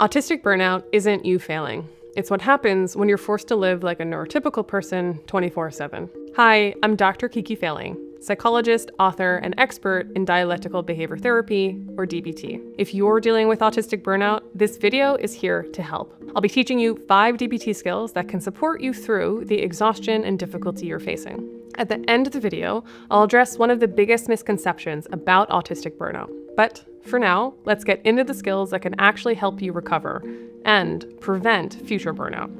Autistic burnout isn't you failing. It's what happens when you're forced to live like a neurotypical person 24/7. Hi, I'm Dr. Kiki Fehling, psychologist, author, and expert in dialectical behavior therapy, or DBT. If you're dealing with autistic burnout, this video is here to help. I'll be teaching you 5 DBT skills that can support you through the exhaustion and difficulty you're facing. At the end of the video, I'll address one of the biggest misconceptions about autistic burnout. But for now, let's get into the skills that can actually help you recover and prevent future burnout.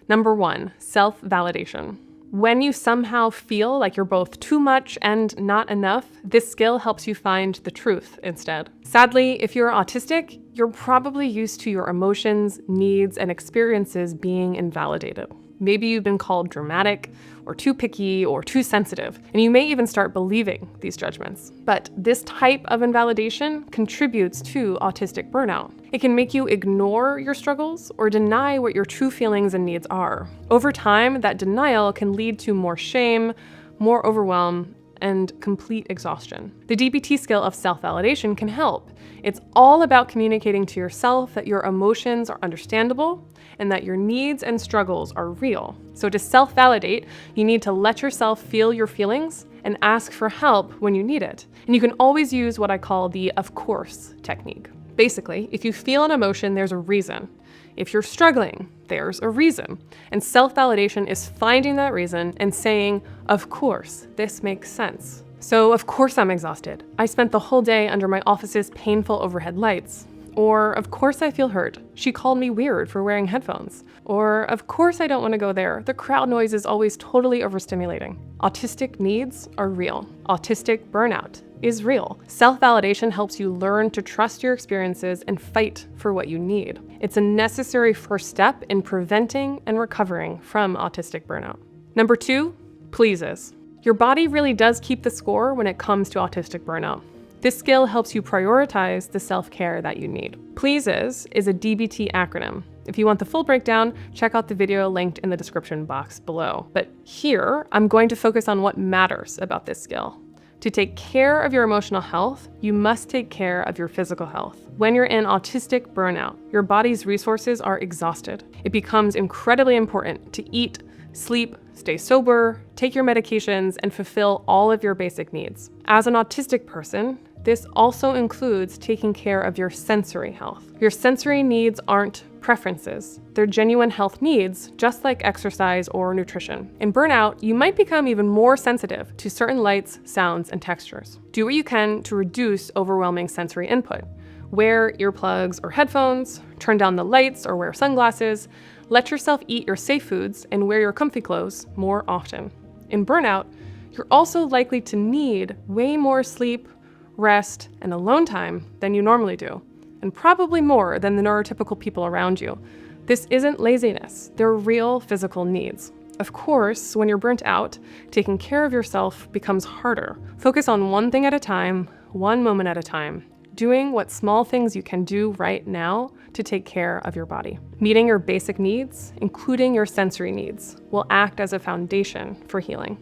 Number 1, self-validation. When you somehow feel like you're both too much and not enough, this skill helps you find the truth instead. Sadly, if you're autistic, you're probably used to your emotions, needs, and experiences being invalidated. Maybe you've been called dramatic, or too picky, or too sensitive, and you may even start believing these judgments. But this type of invalidation contributes to autistic burnout. It can make you ignore your struggles or deny what your true feelings and needs are. Over time, that denial can lead to more shame, more overwhelm, and complete exhaustion. The DBT skill of self-validation can help. It's all about communicating to yourself that your emotions are understandable and that your needs and struggles are real. So to self-validate, you need to let yourself feel your feelings and ask for help when you need it. And you can always use what I call the of course technique. Basically, if you feel an emotion, there's a reason. If you're struggling, there's a reason. And self-validation is finding that reason and saying, of course, this makes sense. So of course I'm exhausted. I spent the whole day under my office's painful overhead lights. Or, of course I feel hurt. She called me weird for wearing headphones. Or, of course I don't want to go there. The crowd noise is always totally overstimulating. Autistic needs are real. Autistic burnout is real. Self-validation helps you learn to trust your experiences and fight for what you need. It's a necessary first step in preventing and recovering from autistic burnout. Number 2, pleases. Your body really does keep the score when it comes to autistic burnout. This skill helps you prioritize the self-care that you need. Pleases is a DBT acronym. If you want the full breakdown, check out the video linked in the description box below. But here, I'm going to focus on what matters about this skill. To take care of your emotional health, you must take care of your physical health. When you're in autistic burnout, your body's resources are exhausted. It becomes incredibly important to eat, sleep, stay sober, take your medications, and fulfill all of your basic needs. As an autistic person, this also includes taking care of your sensory health. Your sensory needs aren't preferences. They're genuine health needs, just like exercise or nutrition. In burnout, you might become even more sensitive to certain lights, sounds, and textures. Do what you can to reduce overwhelming sensory input. Wear earplugs or headphones, turn down the lights or wear sunglasses, let yourself eat your safe foods and wear your comfy clothes more often. In burnout, you're also likely to need way more sleep, rest, and alone time than you normally do, and probably more than the neurotypical people around you. This isn't laziness, they're real physical needs. Of course, when you're burnt out, taking care of yourself becomes harder. Focus on one thing at a time, one moment at a time, doing what small things you can do right now to take care of your body. Meeting your basic needs, including your sensory needs, will act as a foundation for healing.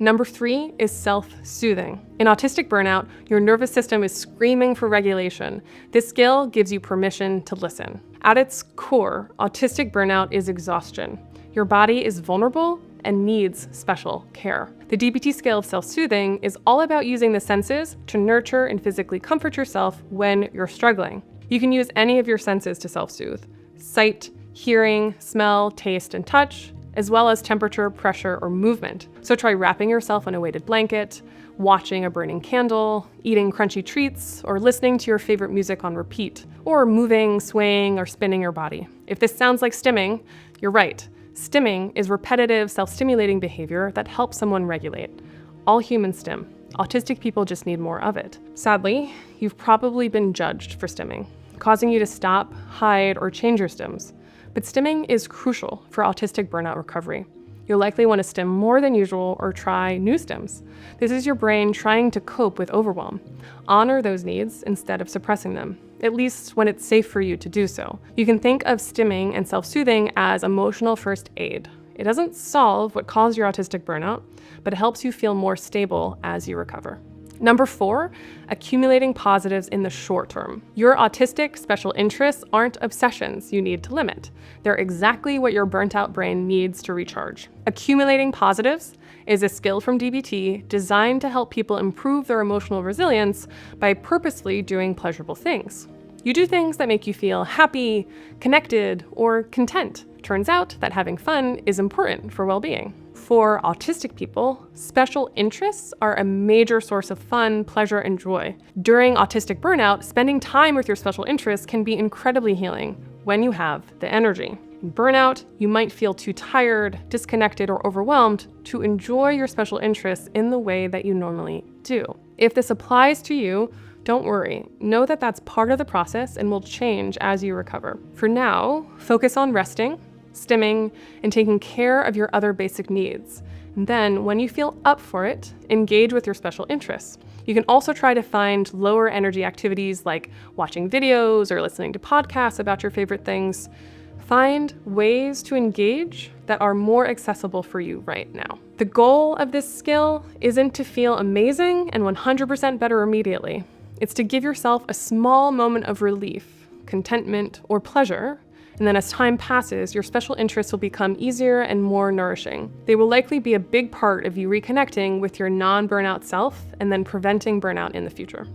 Number 3 is self-soothing. In autistic burnout, your nervous system is screaming for regulation. This skill gives you permission to listen. At its core, autistic burnout is exhaustion. Your body is vulnerable and needs special care. The DBT skill of self-soothing is all about using the senses to nurture and physically comfort yourself when you're struggling. You can use any of your senses to self-soothe: sight, hearing, smell, taste, and touch, as well as temperature, pressure, or movement. So try wrapping yourself in a weighted blanket, watching a burning candle, eating crunchy treats, or listening to your favorite music on repeat, or moving, swaying, or spinning your body. If this sounds like stimming, you're right. Stimming is repetitive, self-stimulating behavior that helps someone regulate. All humans stim. Autistic people just need more of it. Sadly, you've probably been judged for stimming, causing you to stop, hide, or change your stims. But stimming is crucial for autistic burnout recovery. You'll likely want to stim more than usual or try new stims. This is your brain trying to cope with overwhelm. Honor those needs instead of suppressing them, at least when it's safe for you to do so. You can think of stimming and self-soothing as emotional first aid. It doesn't solve what caused your autistic burnout, but it helps you feel more stable as you recover. Number 4, accumulating positives in the short term. Your autistic special interests aren't obsessions you need to limit. They're exactly what your burnt out brain needs to recharge. Accumulating positives is a skill from DBT designed to help people improve their emotional resilience by purposely doing pleasurable things. You do things that make you feel happy, connected, or content. Turns out that having fun is important for well-being. For autistic people, special interests are a major source of fun, pleasure, and joy. During autistic burnout, spending time with your special interests can be incredibly healing when you have the energy. In burnout, you might feel too tired, disconnected, or overwhelmed to enjoy your special interests in the way that you normally do. If this applies to you, don't worry. Know that that's part of the process and will change as you recover. For now, focus on resting, stimming, and taking care of your other basic needs. And then, when you feel up for it, engage with your special interests. You can also try to find lower energy activities like watching videos or listening to podcasts about your favorite things. Find ways to engage that are more accessible for you right now. The goal of this skill isn't to feel amazing and 100% better immediately. It's to give yourself a small moment of relief, contentment, or pleasure. And then as time passes, your special interests will become easier and more nourishing. They will likely be a big part of you reconnecting with your non-burnout self and then preventing burnout in the future.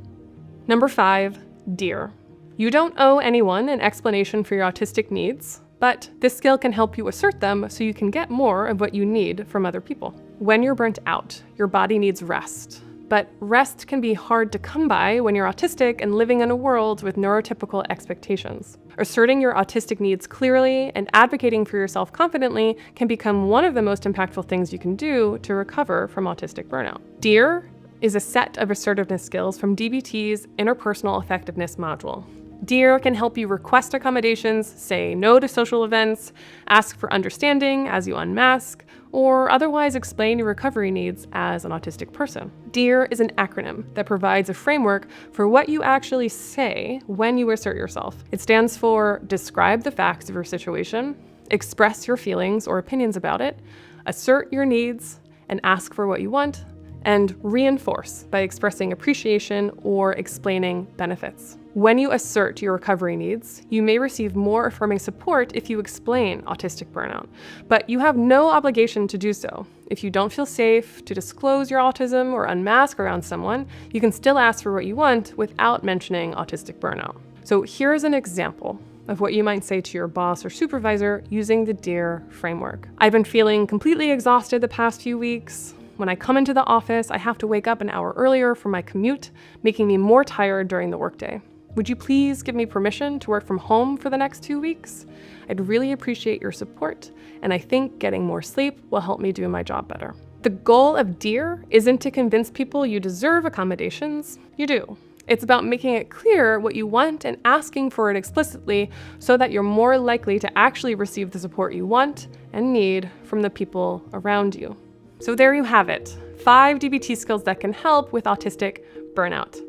Number 5, DEAR. You don't owe anyone an explanation for your autistic needs, but this skill can help you assert them so you can get more of what you need from other people. When you're burnt out, your body needs rest. But rest can be hard to come by when you're autistic and living in a world with neurotypical expectations. Asserting your autistic needs clearly and advocating for yourself confidently can become one of the most impactful things you can do to recover from autistic burnout. DEAR is a set of assertiveness skills from DBT's interpersonal effectiveness module. DEAR can help you request accommodations, say no to social events, ask for understanding as you unmask, or otherwise explain your recovery needs as an autistic person. DEAR is an acronym that provides a framework for what you actually say when you assert yourself. It stands for describe the facts of your situation, express your feelings or opinions about it, assert your needs, and ask for what you want, and reinforce by expressing appreciation or explaining benefits. When you assert your recovery needs, you may receive more affirming support if you explain autistic burnout, but you have no obligation to do so. If you don't feel safe to disclose your autism or unmask around someone, you can still ask for what you want without mentioning autistic burnout. So here's an example of what you might say to your boss or supervisor using the DEAR framework. I've been feeling completely exhausted the past few weeks. When I come into the office, I have to wake up an hour earlier for my commute, making me more tired during the workday. Would you please give me permission to work from home for the next 2 weeks? I'd really appreciate your support, and I think getting more sleep will help me do my job better. The goal of DEAR isn't to convince people you deserve accommodations. You do. It's about making it clear what you want and asking for it explicitly so that you're more likely to actually receive the support you want and need from the people around you. So there you have it, 5 DBT skills that can help with autistic burnout.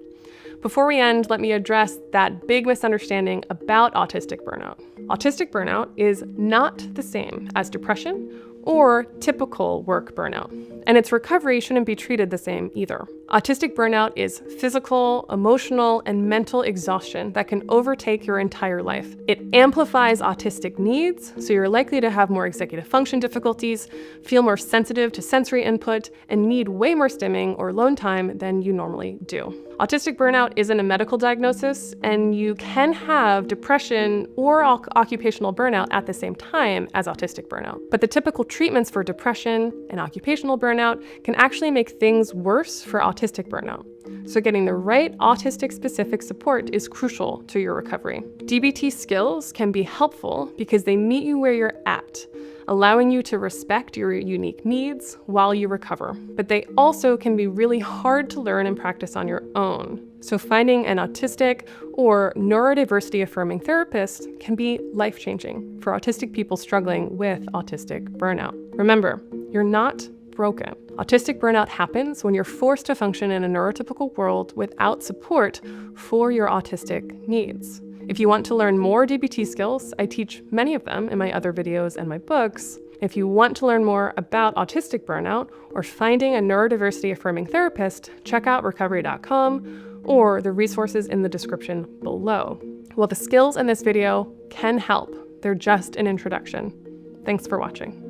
Before we end, let me address that big misunderstanding about autistic burnout. Autistic burnout is not the same as depression or typical work burnout, and its recovery shouldn't be treated the same either. Autistic burnout is physical, emotional, and mental exhaustion that can overtake your entire life. It amplifies autistic needs, so you're likely to have more executive function difficulties, feel more sensitive to sensory input, and need way more stimming or alone time than you normally do. Autistic burnout isn't a medical diagnosis, and you can have depression or occupational burnout at the same time as autistic burnout. But the typical treatments for depression and occupational burnout can actually make things worse for autistic burnout. So getting the right autistic-specific support is crucial to your recovery. DBT skills can be helpful because they meet you where you're at, allowing you to respect your unique needs while you recover. But they also can be really hard to learn and practice on your own. So finding an autistic or neurodiversity-affirming therapist can be life-changing for autistic people struggling with autistic burnout. Remember, you're not broken. Autistic burnout happens when you're forced to function in a neurotypical world without support for your autistic needs. If you want to learn more DBT skills, I teach many of them in my other videos and my books. If you want to learn more about autistic burnout or finding a neurodiversity-affirming therapist, check out Recovery.com or the resources in the description below. While the skills in this video can help, they're just an introduction. Thanks for watching.